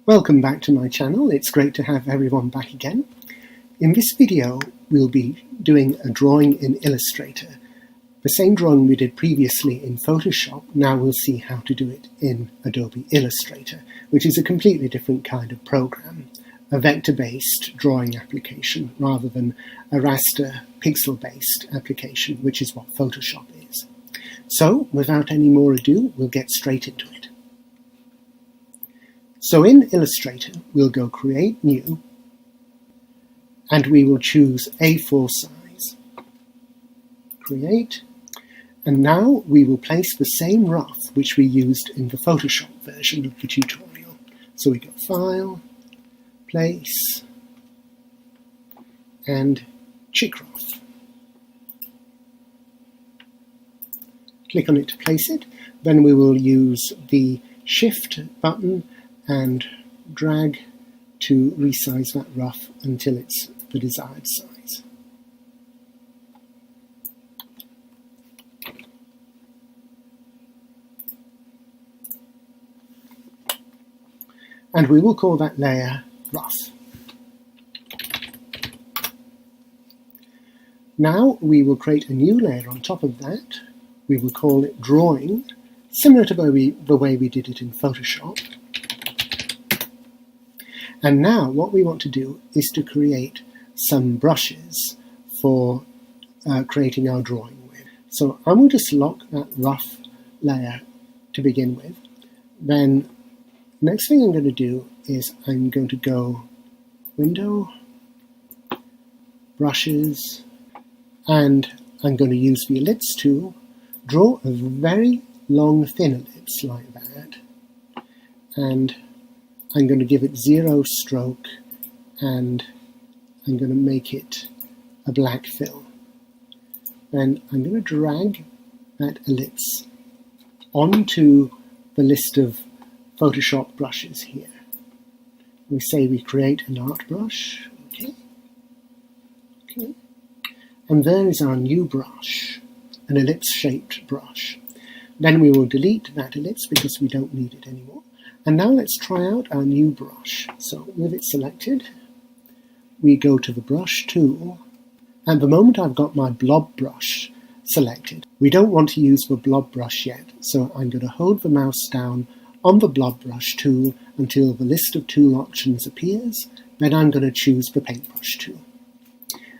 Welcome back to my channel. It's great to have everyone back again. In this video we'll be doing a drawing in Illustrator. The same drawing we did previously in Photoshop, now we'll see how to do it in Adobe Illustrator, which is a completely different kind of program, a vector-based drawing application rather than a raster pixel-based application, which is what Photoshop is. So without any more ado, we'll get straight into it. So in Illustrator, we'll go Create New, and we will choose A4 size. Create, and now we will place the same rough which we used in the Photoshop version of the tutorial. So we go File, Place, and Chick Rough. Click on it to place it, then we will use the Shift button and drag to resize that rough until it's the desired size. And we will call that layer Rough. Now we will create a new layer on top of that. We will call it Drawing, similar to the way we did it in Photoshop. And now what we want to do is to create some brushes for creating our drawing with. So I will just lock that rough layer to begin with. Then next thing I'm going to do is I'm going to go Window, Brushes, and I'm going to use the ellipse tool, draw a very long thin ellipse like that, and I'm going to give it 0 stroke, and I'm going to make it a black fill. Then I'm going to drag that ellipse onto the list of Photoshop brushes here. We say we create an art brush, okay. And there is our new brush, an ellipse-shaped brush. Then we will delete that ellipse because we don't need it anymore. And now let's try out our new brush. So with it selected, we go to the brush tool. And the moment I've got my blob brush selected, we don't want to use the blob brush yet. So I'm going to hold the mouse down on the blob brush tool until the list of tool options appears. Then I'm going to choose the paintbrush tool.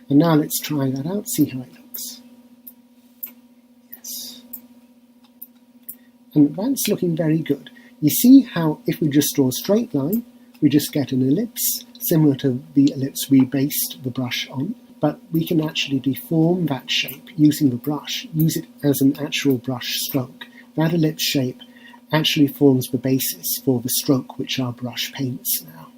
And now let's try that out, see how it looks. Yes. And that's looking very good. You see how if we just draw a straight line, we just get an ellipse, similar to the ellipse we based the brush on, but we can actually deform that shape using the brush, use it as an actual brush stroke. That ellipse shape actually forms the basis for the stroke which our brush paints now.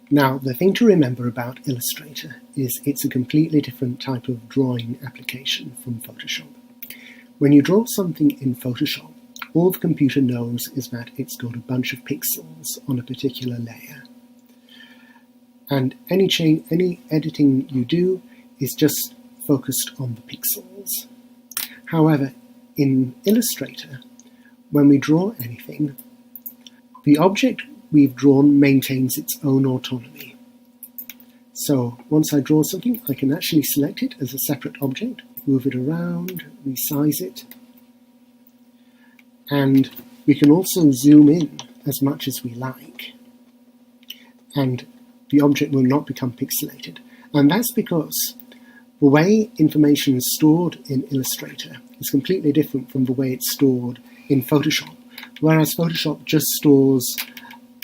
Now, the thing to remember about Illustrator is it's a completely different type of drawing application from Photoshop. When you draw something in Photoshop, all the computer knows is that it's got a bunch of pixels on a particular layer. And any editing you do is just focused on the pixels. However, in Illustrator, when we draw anything, the object we've drawn maintains its own autonomy. So once I draw something, I can actually select it as a separate object, move it around, resize it, and we can also zoom in as much as we like, and the object will not become pixelated. And that's because the way information is stored in Illustrator is completely different from the way it's stored in Photoshop. Whereas Photoshop just stores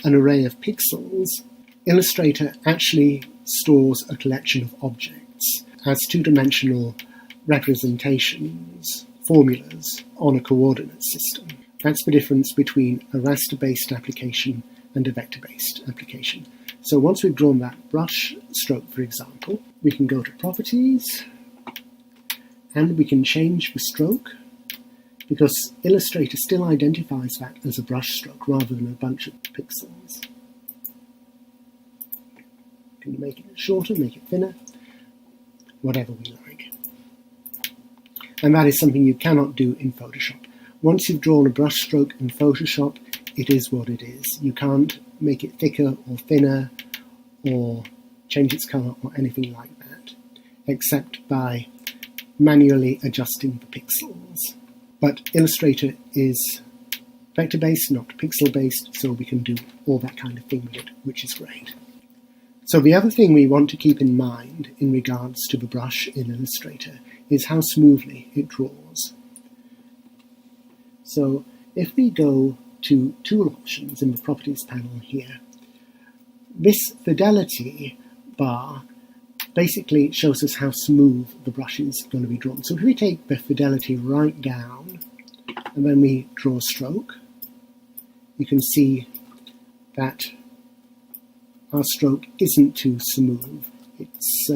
an array of pixels, Illustrator actually stores a collection of objects as two-dimensional representations, formulas on a coordinate system. That's the difference between a raster-based application and a vector-based application. So once we've drawn that brush stroke, for example, we can go to Properties, and we can change the stroke, because Illustrator still identifies that as a brush stroke rather than a bunch of pixels. We can make it shorter, make it thinner, whatever we like. And that is something you cannot do in Photoshop. Once you've drawn a brush stroke in Photoshop, it is what it is. You can't make it thicker or thinner or change its colour or anything like that, except by manually adjusting the pixels. But Illustrator is vector-based, not pixel-based, so we can do all that kind of thing with it, which is great. So the other thing we want to keep in mind in regards to the brush in Illustrator is how smoothly it draws. So if we go to Tool Options in the Properties panel here, this Fidelity bar basically shows us how smooth the brush is going to be drawn. So if we take the Fidelity right down and then we draw a stroke, you can see that our stroke isn't too smooth. It's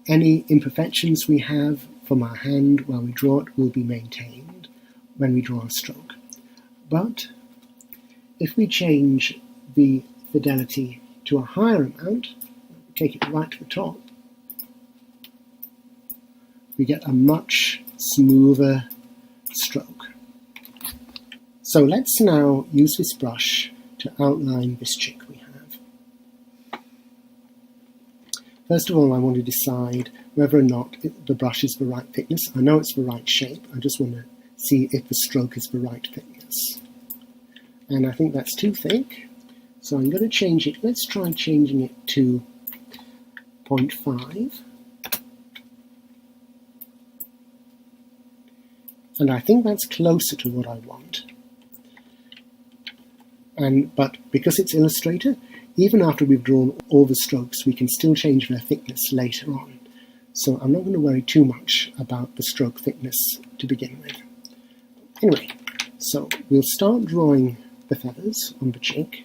any imperfections we have from our hand while we draw it will be maintained when we draw a stroke. But if we change the fidelity to a higher amount, take it right to the top, we get a much smoother stroke. So let's now use this brush to outline this chick we have. First of all, I want to decide whether or not the brush is the right thickness. I know it's the right shape, I just want to see if the stroke is the right thickness. And I think that's too thick, so I'm going to change it. Let's try changing it to 0.5. And I think that's closer to what I want. But because it's Illustrator, even after we've drawn all the strokes, we can still change their thickness later on. So I'm not going to worry too much about the stroke thickness to begin with. Anyway, so we'll start drawing the feathers on the chick.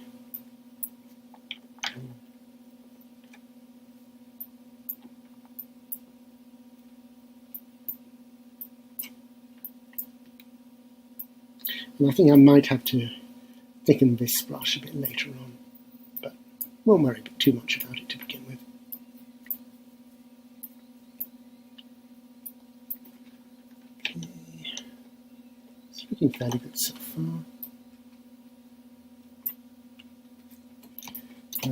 And I think I might have to thicken this brush a bit later on, but won't worry too much about it to begin with. Okay. It's looking fairly good so far.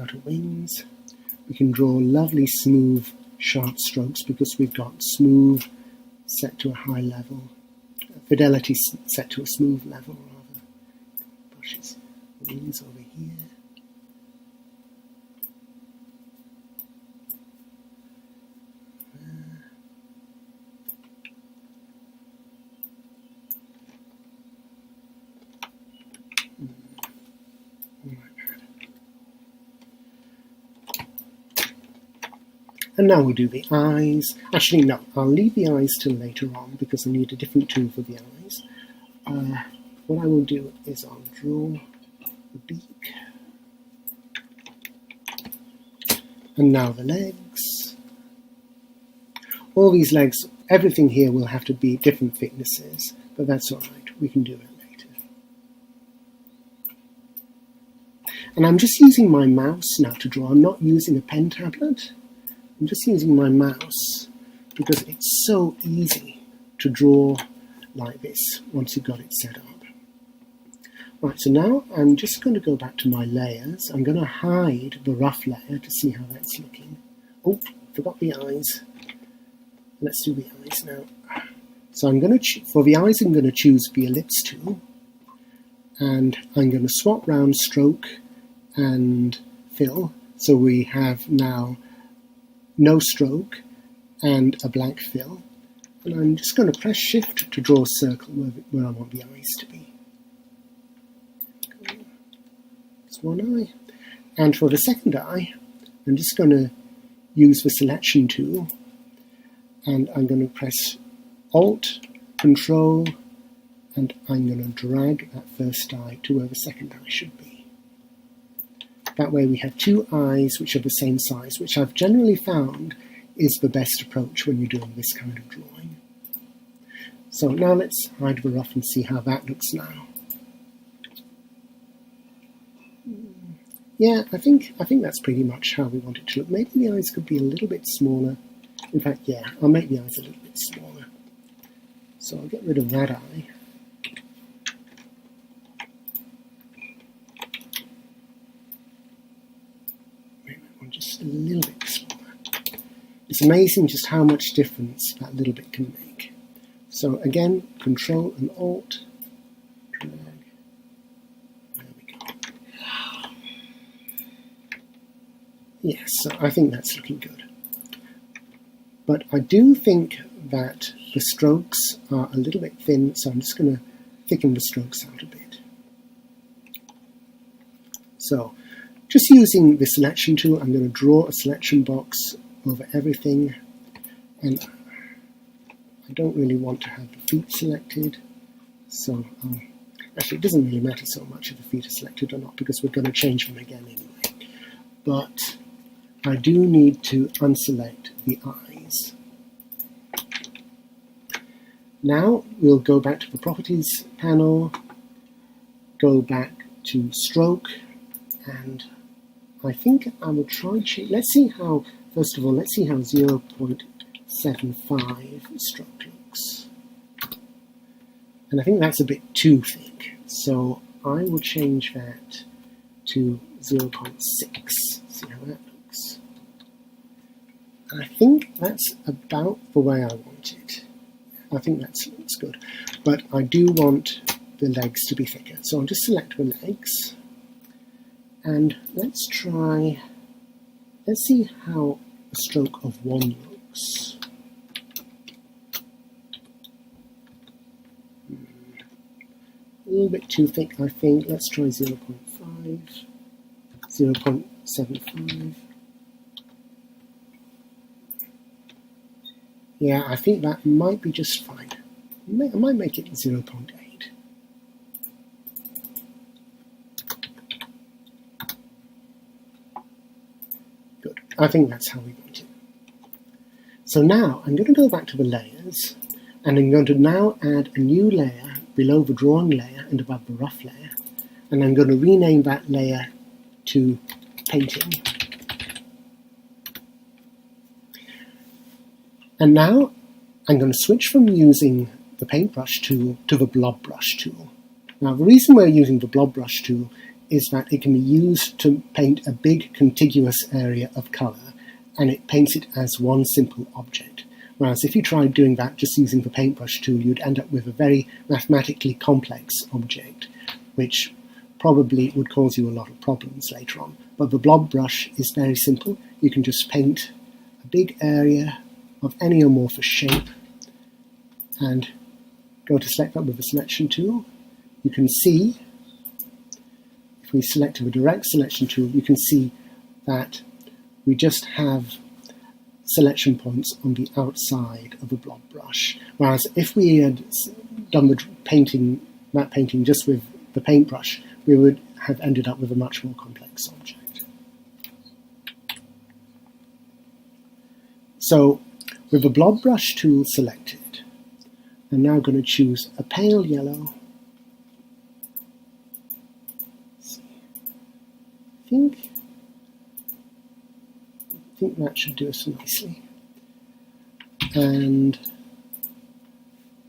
Outer wings. We can draw lovely smooth sharp strokes because we've got smooth set to a high level, fidelity set to a smooth level rather. Brushes, wings over here. And now we'll do the eyes. Actually, no, I'll leave the eyes till later on because I need a different tool for the eyes. What I will do is I'll draw the beak. And now the legs. All these legs, everything here will have to be different thicknesses, but that's all right, we can do it later. And I'm just using my mouse now to draw. I'm not using a pen tablet. I'm just using my mouse because it's so easy to draw like this once you've got it set up. Right, so now I'm just going to go back to my layers. I'm going to hide the rough layer to see how that's looking. Oh, forgot the eyes. Let's do the eyes now. So I'm going to, for the eyes, I'm going to choose the ellipse tool, and I'm going to swap round stroke and fill. So we have now no stroke and a blank fill, and I'm just going to press shift to draw a circle where I want the eyes to be. That's one eye. And for the second eye, I'm just going to use the selection tool, and I'm going to press Alt, Control, and I'm going to drag that first eye to where the second eye should be. That way we have two eyes which are the same size, which I've generally found is the best approach when you're doing this kind of drawing. So now let's hide the rough and see how that looks now. Yeah, I think that's pretty much how we want it to look. Maybe the eyes could be a little bit smaller. In fact, yeah, I'll make the eyes a little bit smaller. So I'll get rid of that eye. just a little bit smaller. It's amazing just how much difference that little bit can make. So again, Control and Alt, drag. There we go. Yes, so I think that's looking good. But I do think that the strokes are a little bit thin, so I'm just going to thicken the strokes out a bit. So, just using the selection tool, I'm going to draw a selection box over everything, and I don't really want to have the feet selected, so actually it doesn't really matter so much if the feet are selected or not, because we're going to change them again anyway. But I do need to unselect the eyes. Now we'll go back to the Properties panel, go back to Stroke, and I think I will try and change. Let's see how, first of all, let's see how 0.75 stroke looks. And I think that's a bit too thick, so I will change that to 0.6. See how that looks. And I think that's about the way I want it. I think that looks good. But I do want the legs to be thicker, so I'll just select the legs. And let's see how a stroke of 1 looks. A little bit too thick, I think. Let's try 0.5, 0.75. Yeah, I think that might be just fine. I might make it 0.8. Good. I think that's how we want it. So now I'm going to go back to the layers, and I'm going to now add a new layer below the drawing layer and above the rough layer, and I'm going to rename that layer to Painting. And now I'm going to switch from using the Paintbrush tool to the Blob Brush tool. Now the reason we're using the Blob Brush tool is that it can be used to paint a big contiguous area of colour, and it paints it as one simple object. Whereas if you tried doing that just using the Paintbrush tool, you'd end up with a very mathematically complex object, which probably would cause you a lot of problems later on. But the Blob Brush is very simple. You can just paint a big area of any amorphous shape and go to select that with the selection tool. You can see, if we select the direct selection tool, you can see that we just have selection points on the outside of the Blob Brush. Whereas if we had done that painting just with the paintbrush, we would have ended up with a much more complex object. So, with the Blob Brush tool selected, I'm now going to choose a pale yellow. Let's see. I think that should do us nicely. And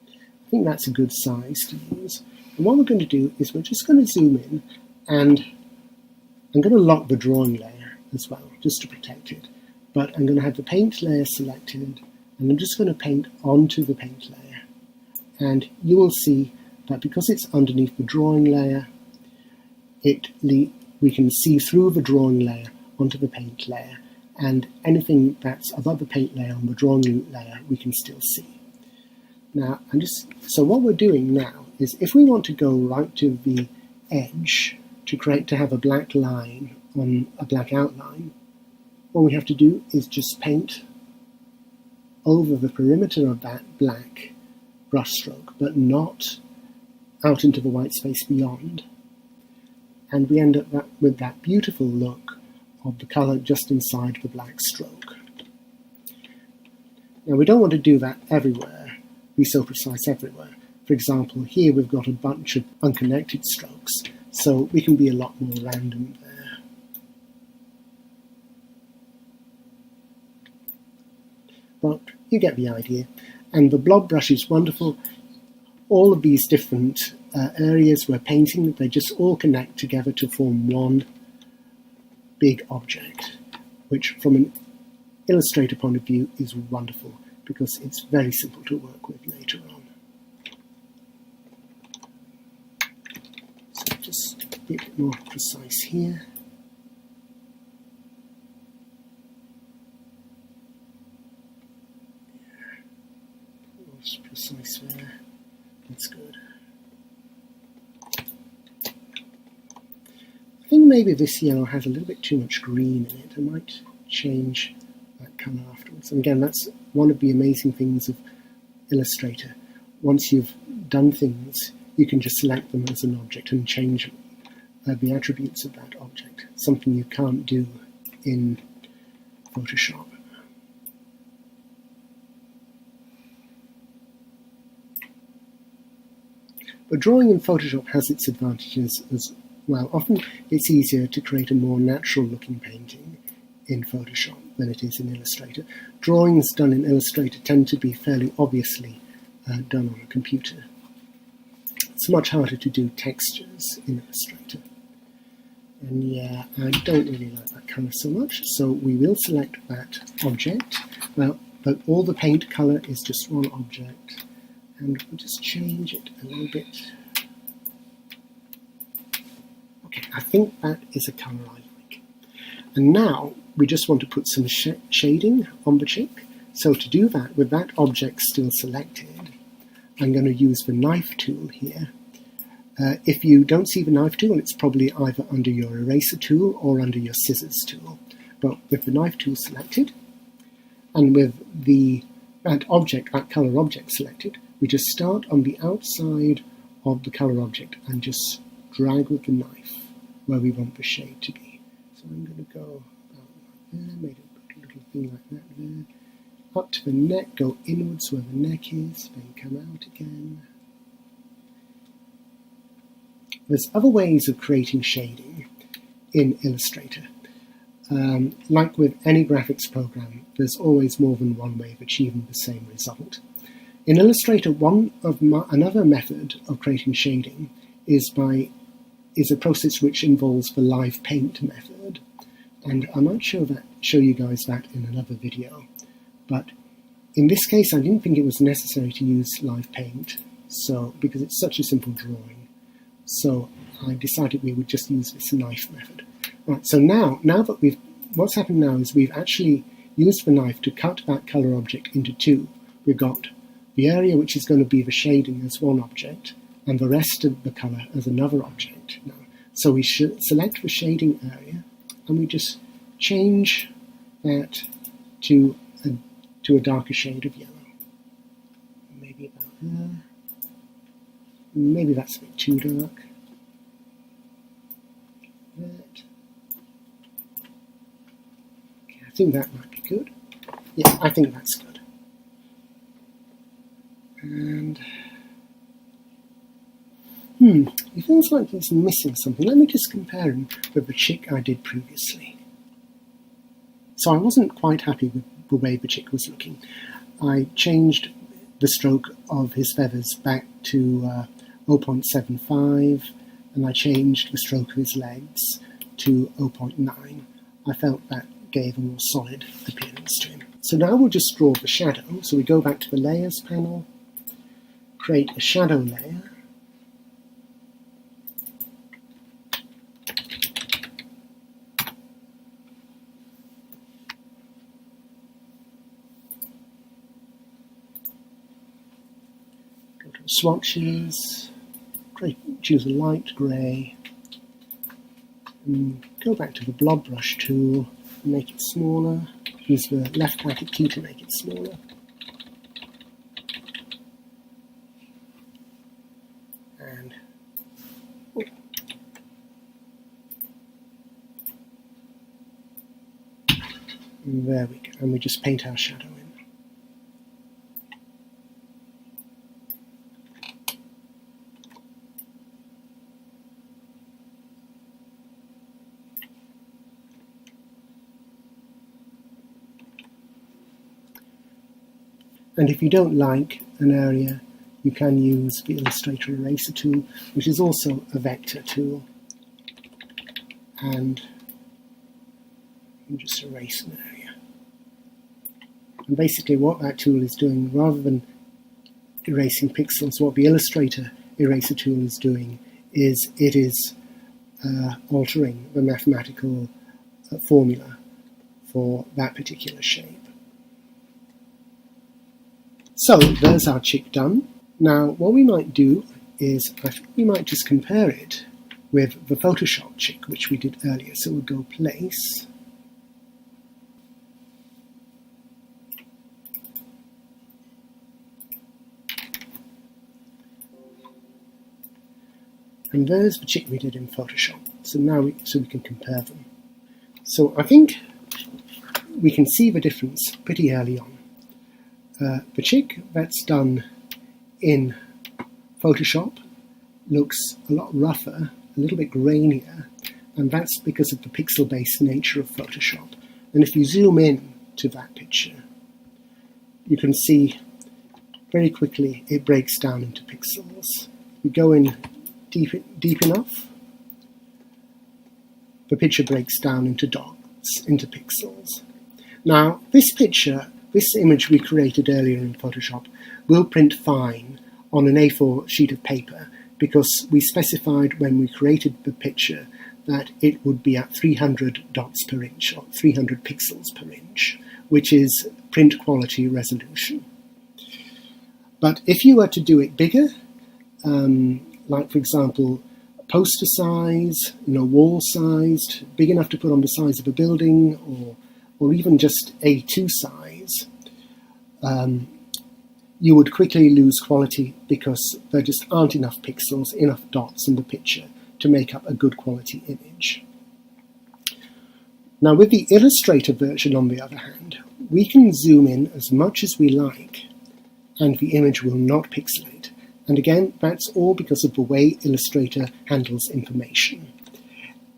I think that's a good size to use. And what we're going to do is we're just going to zoom in, and I'm going to lock the drawing layer as well, just to protect it. But I'm going to have the paint layer selected, and I'm just going to paint onto the paint layer. And you will see that because it's underneath the drawing layer, we can see through the drawing layer onto the paint layer, and anything that's above the paint layer on the drawing layer we can still see. Now, so what we're doing now is, if we want to go right to the edge to have a black line on a black outline, all we have to do is just paint over the perimeter of that black brush stroke, but not out into the white space beyond. And we end up with that beautiful look of the colour just inside the black stroke. Now we don't want to do that everywhere, be so precise everywhere. For example, here we've got a bunch of unconnected strokes, so we can be a lot more random there. But you get the idea. And the Blob Brush is wonderful. All of these different areas we're painting, they just all connect together to form one big object. which from an Illustrator point of view is wonderful because it's very simple to work with later on. So just be a bit more precise here. More precise there. That's good. I think maybe this yellow has a little bit too much green in it. I might change that colour afterwards. And again, that's one of the amazing things of Illustrator. Once you've done things, you can just select them as an object and change the attributes of that object, something you can't do in Photoshop. But drawing in Photoshop has its advantages as well. Often it's easier to create a more natural looking painting in Photoshop than it is in Illustrator. Drawings done in Illustrator tend to be fairly obviously done on a computer. It's much harder to do textures in Illustrator. And yeah, I don't really like that colour so much, so we will select that object. Well, but all the paint colour is just one object, and we'll just change it a little bit. Okay, I think that is a colour I like. And now we just want to put some shading on the chick. So to do that, with that object still selected, I'm going to use the knife tool here. If you don't see the knife tool, it's probably either under your eraser tool or under your scissors tool. But with the knife tool selected, and with that colour object selected, we just start on the outside of the colour object and just drag with the knife where we want the shade to be. So I'm going to go about like there, made a little thing like that there. Up to the neck, go inwards where the neck is, then come out again. There's other ways of creating shading in Illustrator. Like with any graphics program, there's always more than one way of achieving the same result. In Illustrator, another method of creating shading is a process which involves the live paint method, and I might show you guys that in another video. But in this case, I didn't think it was necessary to use live paint, because it's such a simple drawing. So I decided we would just use this knife method. Right, so now that what's happened now is we've actually used the knife to cut that colour object into two. We've got the area which is going to be the shading as one object, and the rest of the colour as another object now. So we should select the shading area, and we just change that to a darker shade of yellow. Maybe about there. Maybe that's a bit too dark. That. Okay, I think that might be good. Yeah, I think that's good. And it feels like he's missing something. Let me just compare him with the chick I did previously. So I wasn't quite happy with the way the chick was looking. I changed the stroke of his feathers back to 0.75, and I changed the stroke of his legs to 0.9. I felt that gave a more solid appearance to him. So now we'll just draw the shadow. So we go back to the Layers panel, create a shadow layer, go to the swatches, choose a light grey, and go back to the Blob Brush tool, make it smaller, use the left-handed key to make it smaller. And there we go, and we just paint our shadow in. And if you don't like an area, you can use the Illustrator eraser tool, which is also a vector tool. And and just erase an area. And basically what that tool is doing, rather than erasing pixels, what the Illustrator eraser tool is doing is it is altering the mathematical formula for that particular shape. So there's our chick done. Now what we might do is I think we might just compare it with the Photoshop chick which we did earlier. So we'll go place, and there's the chick we did in Photoshop. So now we can compare them. So I think we can see the difference pretty early on. The chick that's done in Photoshop looks a lot rougher, a little bit grainier, and that's because of the pixel-based nature of Photoshop. And if you zoom in to that picture, you can see very quickly it breaks down into pixels. You go in deep enough, the picture breaks down into dots, into pixels. Now, this image we created earlier in Photoshop will print fine on an A4 sheet of paper because we specified when we created the picture that it would be at 300 dots per inch, or 300 pixels per inch, which is print quality resolution. But if you were to do it bigger, like for example, poster size, wall sized, big enough to put on the size of a building, or even just A2 size, you would quickly lose quality because there just aren't enough pixels, enough dots in the picture to make up a good quality image. Now with the Illustrator version, on the other hand, we can zoom in as much as we like and the image will not pixelate. And again, that's all because of the way Illustrator handles information.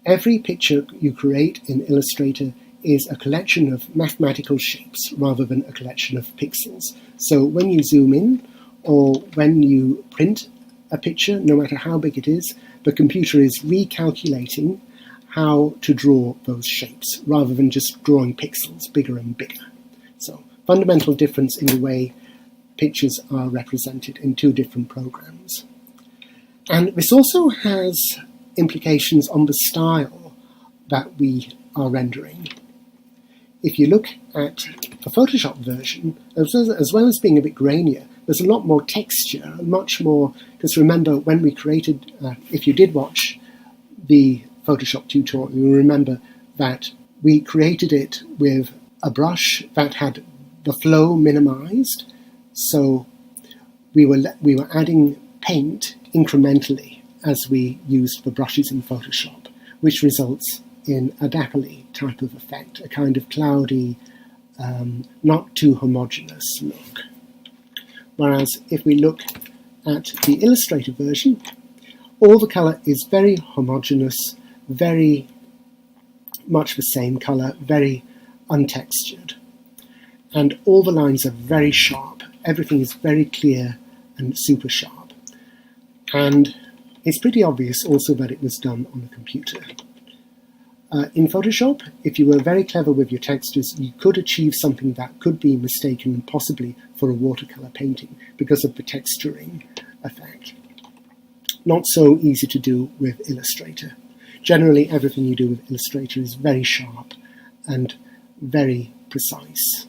Every picture you create in Illustrator is a collection of mathematical shapes rather than a collection of pixels. So when you zoom in or when you print a picture, no matter how big it is, the computer is recalculating how to draw those shapes rather than just drawing pixels bigger and bigger. So fundamental difference in the way pictures are represented in two different programs. And this also has implications on the style that we are rendering. If you look at the Photoshop version, as well as being a bit grainier, there's a lot more texture, much more, because remember when we created, if you did watch the Photoshop tutorial, you'll remember that we created it with a brush that had the flow minimized, so we were adding paint incrementally as we used the brushes in Photoshop, which results in a dapperly type of effect, a kind of cloudy, not too homogeneous look. Whereas if we look at the Illustrator version, all the colour is very homogeneous, very much the same colour, very untextured. And all the lines are very sharp, everything is very clear and super sharp. And it's pretty obvious also that it was done on a computer. In Photoshop, if you were very clever with your textures, you could achieve something that could be mistaken possibly for a watercolour painting because of the texturing effect. Not so easy to do with Illustrator. Generally, everything you do with Illustrator is very sharp and very precise.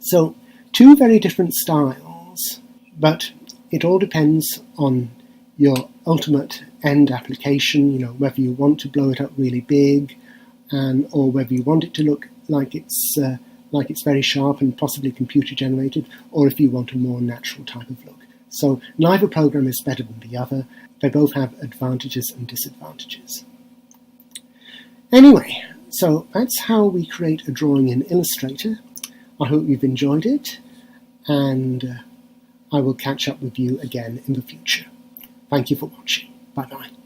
So, two very different styles, but it all depends on your ultimate end application, whether you want to blow it up really big or whether you want it to look like it's very sharp and possibly computer generated, or if you want a more natural type of look. So neither program is better than the other. They both have advantages and disadvantages. Anyway, so that's how we create a drawing in Illustrator. I hope you've enjoyed it, and I will catch up with you again in the future. Thank you for watching. Bye-bye.